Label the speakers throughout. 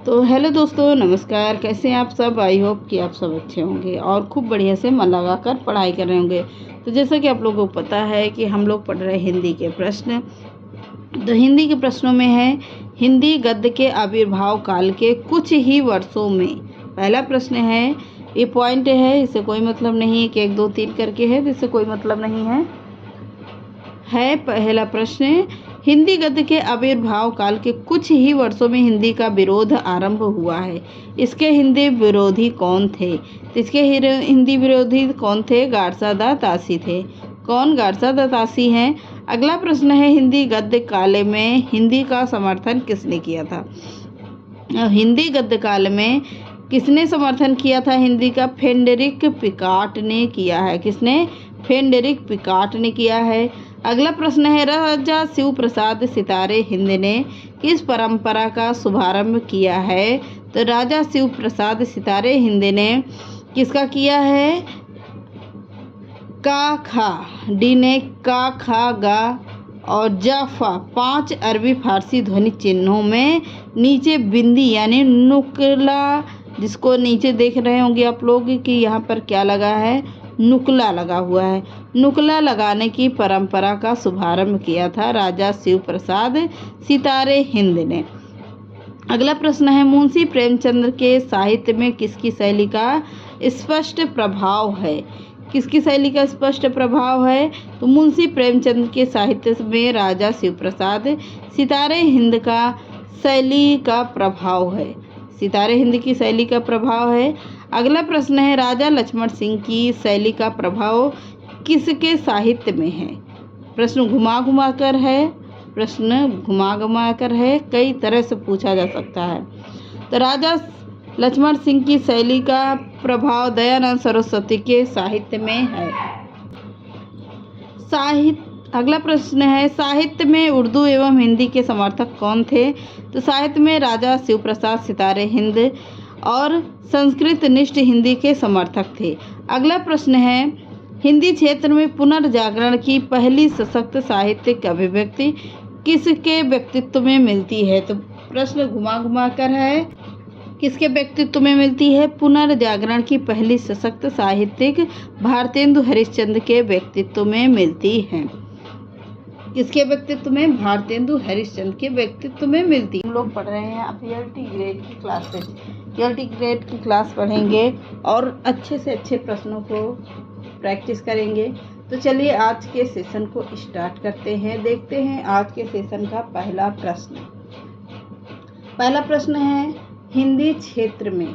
Speaker 1: तो हेलो दोस्तों, नमस्कार। कैसे हैं आप सब? आई होप कि आप सब अच्छे होंगे और खूब बढ़िया से मन लगाकर पढ़ाई कर रहे होंगे। तो जैसा कि आप लोगों को पता है कि हम लोग पढ़ रहे हैं हिंदी के प्रश्न। तो हिंदी के प्रश्नों में है, हिंदी गद्य के आविर्भाव काल के कुछ ही वर्षों में। पहला प्रश्न है, ये पॉइंट है, इससे कोई मतलब नहीं है कि 1 2 3 करके है, तो इससे कोई मतलब नहीं है। पहला प्रश्न, हिंदी गद्य के आविर्भाव काल के कुछ ही वर्षों में हिंदी का विरोध आरंभ हुआ है। इसके हिंदी विरोधी कौन थे? तो इसके हिंदी विरोधी कौन थे? गारसादा तासी थे। कौन गारसादा तासी हैं? अगला प्रश्न है, हिंदी गद्य काल में हिंदी का समर्थन किसने किया था? हिंदी गद्य काल में किसने समर्थन किया था हिंदी का? फ्रेडरिक पिकार्ट ने किया है। किसने? फ्रेडरिक पिकार्ट ने किया है। अगला प्रश्न है, राजा शिव प्रसाद सितारे हिंद ने किस परंपरा का शुभारंभ किया है? तो राजा शिव प्रसाद सितारे हिंद ने किसका किया है? का खा, डी ने का खा गा और जाफा 5 अरबी फारसी ध्वनि चिन्हों में नीचे बिंदी यानी नुकला, जिसको नीचे देख रहे होंगे आप लोग कि यहाँ पर क्या लगा है? नुकला लगा हुआ है। नुकला लगाने की परंपरा का शुभारंभ किया था राजा शिव प्रसाद सितारे हिंद ने। अगला प्रश्न है, मुंशी प्रेमचंद के साहित्य में किसकी शैली का स्पष्ट प्रभाव है? किसकी शैली का स्पष्ट प्रभाव है? तो मुंशी प्रेमचंद के साहित्य में राजा शिव प्रसाद सितारे हिंद का शैली का प्रभाव है। सितारे हिंद की शैली का प्रभाव है। अगला प्रश्न है, राजा लक्ष्मण सिंह की शैली का प्रभाव किसके साहित्य में है? प्रश्न घुमा घुमा कर है, कई तरह से पूछा जा सकता है। तो राजा लक्ष्मण सिंह की शैली का प्रभाव दयानंद सरस्वती के साहित्य में है। अगला प्रश्न है, साहित्य में उर्दू एवं हिंदी के समर्थक कौन थे? तो साहित्य में राजा शिव प्रसाद सितारे हिंद और संस्कृत निष्ठ हिंदी के समर्थक थे। अगला प्रश्न है, हिंदी क्षेत्र में पुनर्जागरण की पहली सशक्त साहित्यिक अभिव्यक्ति किसके व्यक्तित्व में मिलती है? तो प्रश्न घुमा घुमा कर है, किसके व्यक्तित्व में मिलती है? पुनर्जागरण की पहली सशक्त साहित्यिक भारतेंदु हरिश्चंद्र के व्यक्तित्व में मिलती है। किसके व्यक्तित्व में? भारतेंदु हरिश्चंद्र के व्यक्तित्व में मिलती है। हम लोग पढ़ रहे हैं अब एलटी ग्रेड की क्लास से। एलटी ग्रेड की क्लास पढ़ेंगे और अच्छे से अच्छे प्रश्नों को प्रैक्टिस करेंगे। तो चलिए आज के सेशन को स्टार्ट करते हैं। देखते हैं आज के सेशन का पहला प्रश्न। पहला प्रश्न है, हिंदी क्षेत्र में,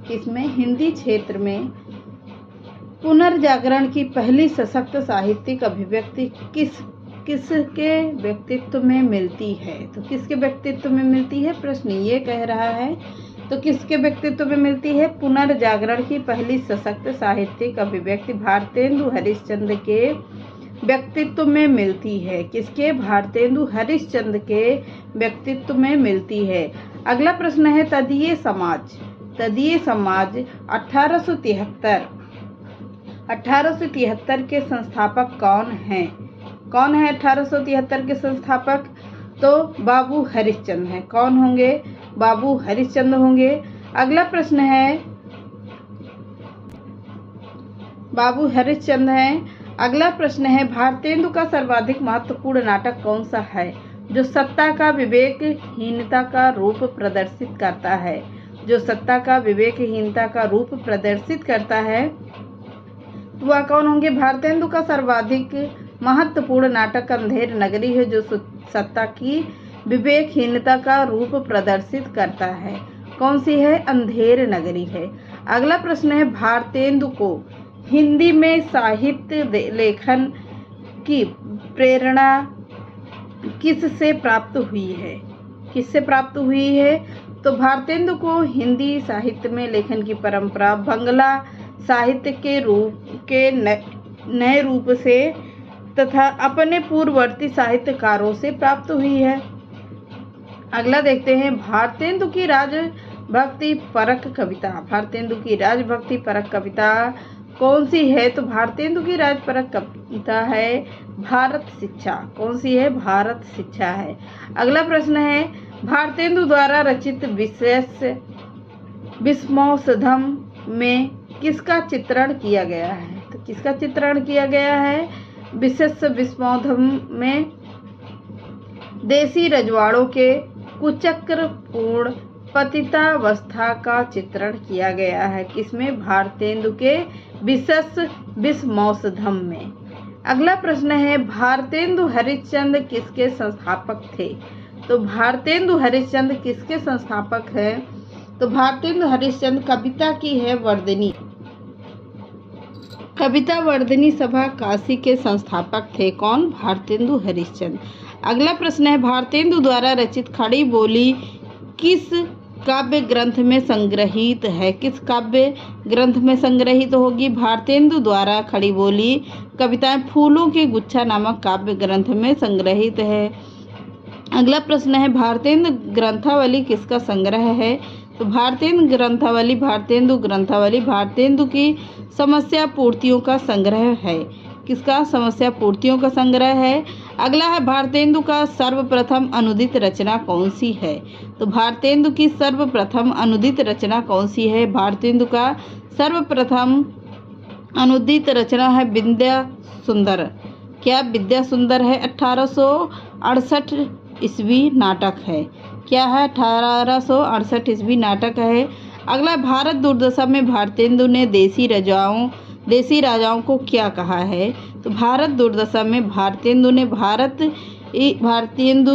Speaker 1: किसमें? हिंदी क्षेत्र में पुनर्जागरण की पहली सशक्त साहित्यिक अभिव्यक्ति किसके व्यक्तित्व में मिलती है? तो किसके व्यक्तित्व में मिलती है? प्रश्न ये कह रहा है। तो किसके व्यक्तित्व में मिलती है? पुनर्जागरण की पहली सशक्त साहित्यिक अभिव्यक्ति भारतेंदु हरिश्चंद्र के व्यक्तित्व में मिलती है। किसके? भारतेंदु हरिश्चंद्र के व्यक्तित्व में मिलती है। अगला प्रश्न है, तदीय समाज। तदीय समाज 1873 के संस्थापक कौन हैं? कौन है 1873 के संस्थापक? तो बाबू हरिश्चंद्र हैं। कौन होंगे? बाबू हरिश्चंद्र होंगे। अगला प्रश्न है, बाबू हरिश्चंद्र हैं। अगला प्रश्न है, भारतेंदु का सर्वाधिक महत्वपूर्ण नाटक कौन सा है जो सत्ता का विवेकहीनता का रूप प्रदर्शित करता है? जो सत्ता का विवेकहीनता का रूप प्रदर्शित करता है, तो वह कौन होंगे? भारतेंदु का सर्वाधिक महत्वपूर्ण नाटक अंधेर नगरी है, जो सत्ता की विवेकहीनता का रूप प्रदर्शित करता है। कौन सी है? अंधेर नगरी है। अगला प्रश्न है, भारतेंदु को हिंदी में साहित्य लेखन की प्रेरणा किससे प्राप्त हुई है? किससे प्राप्त हुई है? तो भारतेंदु को हिंदी साहित्य में लेखन की परंपरा बंगला साहित्य के नए रूप से तथा अपने पूर्ववर्ती साहित्यकारों से प्राप्त हुई है। अगला देखते हैं, भारतेंदु की राजभक्ति परक कविता। भारतेंदु की राजभक्ति परक कविता कौन सी है? तो भारतेंदु की राजपरक कविता है भारत शिक्षा। कौन सी है? भारत शिक्षा है। अगला प्रश्न है, भारतेंदु द्वारा रचित विशेष विस्मौसधम में किसका चित्रण किया गया है? तो किसका चित्रण किया गया है? विशेष विस्मौसधम में देसी रजवाड़ों के कुचक्रपूर्ण पतितावस्था का चित्रण किया गया है। किसमें? भारतेंदु के विशेष विस्मौसधम में। अगला प्रश्न है, भारतेंदु हरिश्चंद्र किसके संस्थापक थे? तो भारतेंदु हरिश्चंद्र किसके संस्थापक हैं? तो भारतेंदु हरिश्चंद्र कविता की है वर्धिनी, कविता वर्धिनी सभा काशी के संस्थापक थे। कौन? भारतेंदु हरिश्चंद्र। अगला प्रश्न है, भारतेंदु द्वारा रचित खड़ी बोली किस काव्य ग्रंथ में संग्रहित है? किस काव्य ग्रंथ में संग्रहित होगी? भारतेंदु द्वारा खड़ी बोली कविताएं फूलों के गुच्छा नामक काव्य ग्रंथ में संग्रहित है। अगला प्रश्न है, भारतेंदु ग्रंथावली किसका संग्रह है? तो भारतेंदु ग्रंथावली भारतेंदु की समस्या पूर्तियों का संग्रह है। किसका? समस्या पूर्तियों का संग्रह है। अगला है, भारतेंदु का सर्वप्रथम अनुदित रचना कौन सी है? तो भारतेंदु की सर्वप्रथम अनुदित रचना कौन सी है? भारतेंदु का सर्वप्रथम अनुदित रचना है विद्या सुंदर। क्या विद्या सुंदर है? 1868 ईस्वी नाटक है। क्या है? 1868 ईस्वी नाटक है। अगला, भारत दुर्दशा में भारतेंदु ने देसी राजाओं को क्या कहा है? तो भारत दुर्दशा में भारतेंदु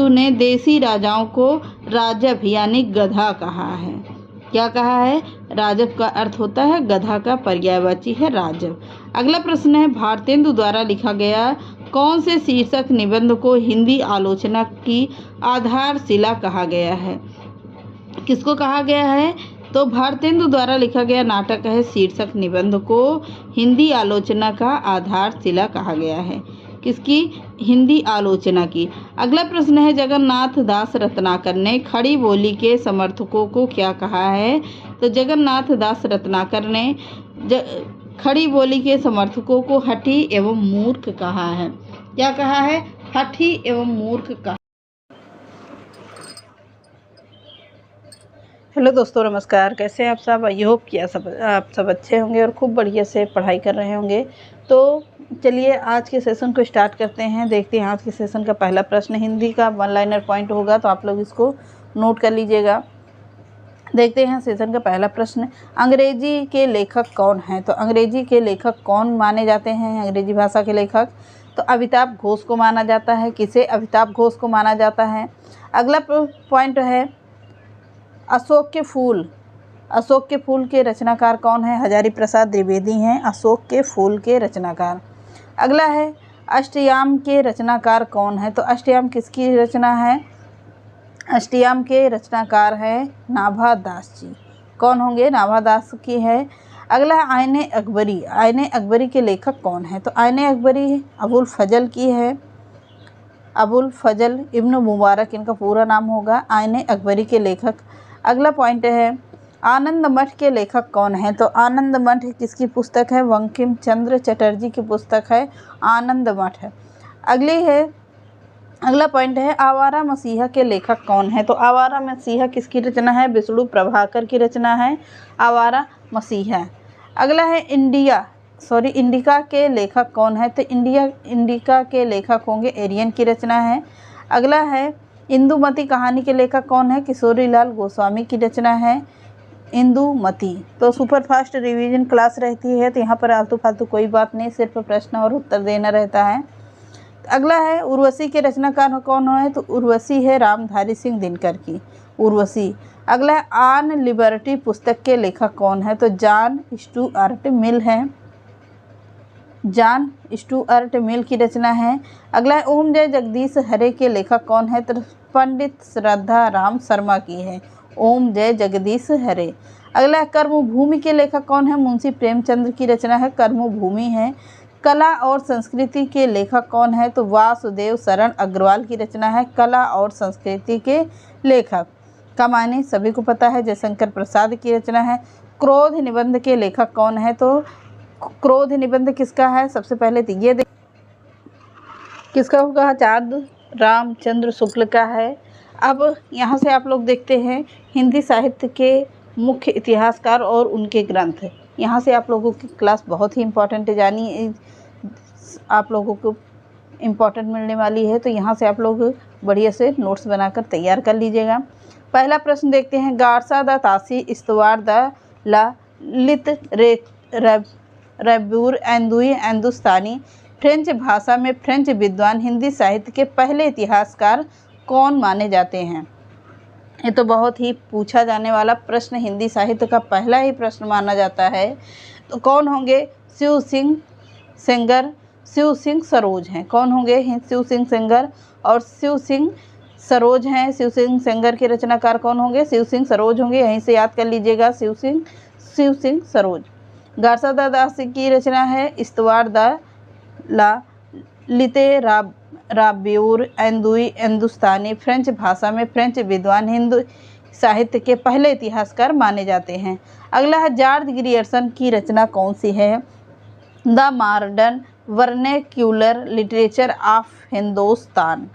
Speaker 1: ने देसी राजाओं को राजव यानी गधा कहा है। क्या कहा है? राजव का अर्थ होता है गधा का पर्यायवाची है राजव। अगला प्रश्न है, भारतेंदु द्वारा लिखा गया कौन से शीर्षक निबंध को हिंदी आलोचना की आधारशिला कहा गया है? किसको कहा गया है? तो भारतेंदु द्वारा लिखा गया नाटक है शीर्षक निबंध को हिंदी आलोचना का आधारशिला कहा गया है। किसकी? हिंदी आलोचना की। अगला प्रश्न है, जगन्नाथ दास रत्नाकर ने खड़ी बोली के समर्थकों को क्या कहा है? तो जगन्नाथ दास रत्नाकर ने खड़ी बोली के समर्थकों को हठी एवं मूर्ख कहा है। क्या कहा है? हठी एवं मूर्ख कहा। हेलो दोस्तों, नमस्कार। कैसे हैं आप सब? आई होप कि आप सब अच्छे होंगे और खूब बढ़िया से पढ़ाई कर रहे होंगे। तो चलिए आज के सेशन को स्टार्ट करते हैं। देखते हैं आज के सेशन का पहला प्रश्न हिंदी का 1 लाइनर पॉइंट होगा, तो आप लोग इसको नोट कर लीजिएगा। देखते हैं सेशन का पहला प्रश्न, अंग्रेजी के लेखक कौन हैं? तो अंग्रेजी के लेखक कौन माने जाते हैं? अंग्रेजी भाषा के लेखक तो अमिताभ घोष को माना जाता है। किसे? अमिताभ घोष को माना जाता है। अगला पॉइंट है, अशोक के फूल के रचनाकार कौन है? हजारी प्रसाद द्विवेदी हैं अशोक के फूल के रचनाकार। अगला है, अष्टयाम के रचनाकार कौन है? तो अष्टयाम किसकी रचना है? अष्टयाम के रचनाकार है नाभा दास जी। कौन होंगे? नाभा दास की है। अगला है, आईने अकबरी के लेखक कौन है? तो आईने अकबरी अबुल फजल की है। अबुल फजल इब्न मुबारक इनका पूरा नाम होगा। आईने अकबरी के लेखक। अगला पॉइंट है, आनंद मठ के लेखक कौन है? तो आनंद मठ किसकी पुस्तक है? बंकिम चंद्र चटर्जी की पुस्तक है आनंद मठ। अगला पॉइंट है, आवारा मसीहा के लेखक कौन है? तो आवारा मसीहा किसकी रचना है? विष्णु प्रभाकर की रचना है आवारा मसीहा। अगला है, इंडिका के लेखक कौन है? तो इंडिका के लेखक होंगे एरियन की रचना है। अगला है, इंदुमती कहानी के लेखक कौन है? किशोरीलाल गोस्वामी की रचना है इंदुमती। तो सुपर फास्ट रिवीजन क्लास रहती है, तो यहाँ पर आलतू फालतू कोई बात नहीं, सिर्फ प्रश्न और उत्तर देना रहता है। अगला है, उर्वशी के रचनाकार कौन है? तो उर्वशी है रामधारी सिंह दिनकर की उर्वशी। अगला है, आन लिबर्टी पुस्तक के लेखक कौन है? तो जॉन स्टुअर्ट मिल है। जॉन स्टुअर्ट मिल की रचना है। अगला है, ओम जय जगदीश हरे के लेखक कौन है? तो पंडित श्रद्धा राम शर्मा की है ओम जय जगदीश हरे। अगला है, कर्मभूमि के लेखक कौन है? मुंशी प्रेमचंद्र की रचना है कर्मभूमि है। कला और संस्कृति के लेखक कौन है? तो वासुदेव शरण अग्रवाल की रचना है कला और संस्कृति के लेखक। का माने सभी को पता है, जयशंकर प्रसाद की रचना है। क्रोध निबंध के लेखक कौन है? तो क्रोध निबंध किसका है? सबसे पहले तो ये किसका होगा? आचार्य रामचंद्र शुक्ल का है। अब यहाँ से आप लोग देखते हैं हिंदी साहित्य के मुख्य इतिहासकार और उनके ग्रंथ। यहाँ से आप लोगों की क्लास बहुत ही इम्पोर्टेंट है, जानी आप लोगों को इम्पोर्टेंट मिलने वाली है। तो यहाँ से आप लोग बढ़िया से नोट्स बनाकर तैयार कर लीजिएगा। पहला प्रश्न देखते हैं। गारसा द तासी इस्तवार द ला लित रे रब्यूर एंदुई हिंदुस्तानी। फ्रेंच भाषा में फ्रेंच विद्वान हिंदी साहित्य के पहले इतिहासकार कौन माने जाते हैं? ये तो बहुत ही पूछा जाने वाला प्रश्न, हिंदी साहित्य का पहला ही प्रश्न माना जाता है। तो कौन होंगे? शिव सिंह सेंगर, शिव सिंह सरोज हैं। कौन होंगे? शिव सिंह सेंगर और शिव सिंह सरोज हैं। शिव सिंह सेंगर के रचनाकार कौन होंगे? शिव सिंह सरोज होंगे। यहीं से याद कर लीजिएगा, शिव सिंह सरोज। गारसा द तासी की रचना है इस्तवार द ला लिते रब्यूर एंदुई हिंदुस्तानी। फ्रेंच भाषा में फ्रेंच विद्वान हिंदू साहित्य के पहले इतिहासकार माने जाते हैं। अगला है जॉर्ज ग्रियर्सन की रचना कौन सी है? The modern vernacular literature of Hindustan.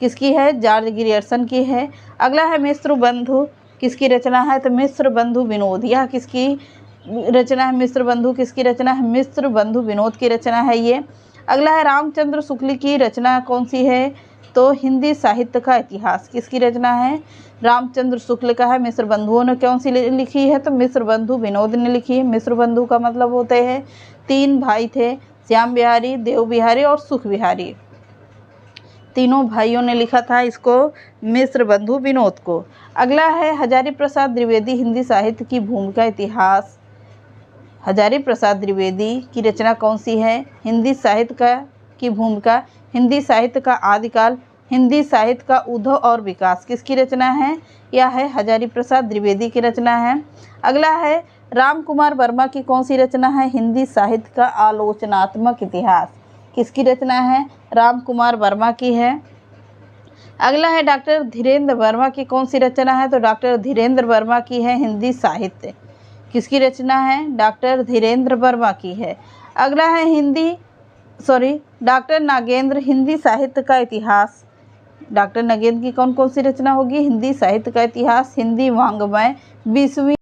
Speaker 1: किसकी है? जॉर्ज ग्रियर्सन की है। अगला है मिस्र बंधु, किसकी रचना है? तो मिस्र बंधु विनोद। यह किसकी रचना है? मिस्र बंधु किसकी रचना है? मिस्र बंधु विनोद की रचना है ये। अगला है रामचंद्र शुक्ल की रचना कौन सी है? तो हिंदी साहित्य का इतिहास। किसकी रचना है? रामचंद्र शुक्ल का है। मिस्र बंधुओं ने कौन सी लिखी है? तो मिस्र बंधु विनोद ने लिखी है। मिस्र बंधु का मतलब होते हैं 3 भाई थे, श्याम बिहारी, देव बिहारी और सुख बिहारी। तीनों भाइयों ने लिखा था इसको, मिस्र बंधु विनोद को। अगला है हजारी प्रसाद द्विवेदी हिंदी साहित्य की भूमिका इतिहास। हजारी प्रसाद द्विवेदी की रचना कौन सी है? हिंदी साहित्य की भूमिका, हिंदी साहित्य का आदिकाल, हिंदी साहित्य का उद्भव और विकास। किसकी रचना है? यह है हजारी प्रसाद द्विवेदी की रचना है। अगला है राम कुमार वर्मा की कौन सी रचना है? हिंदी साहित्य का आलोचनात्मक इतिहास। किसकी रचना है? राम कुमार वर्मा की है। अगला है डॉक्टर धीरेन्द्र वर्मा की कौन सी रचना है? तो डॉक्टर धीरेन्द्र वर्मा की है हिंदी साहित्य। किसकी रचना है? डॉक्टर धीरेन्द्र वर्मा की है। अगला है डॉक्टर नागेंद्र हिंदी साहित्य का इतिहास। डॉक्टर नागेंद्र की कौन कौन सी रचना होगी? हिंदी साहित्य का इतिहास, हिंदी वाङ्मय, 20वीं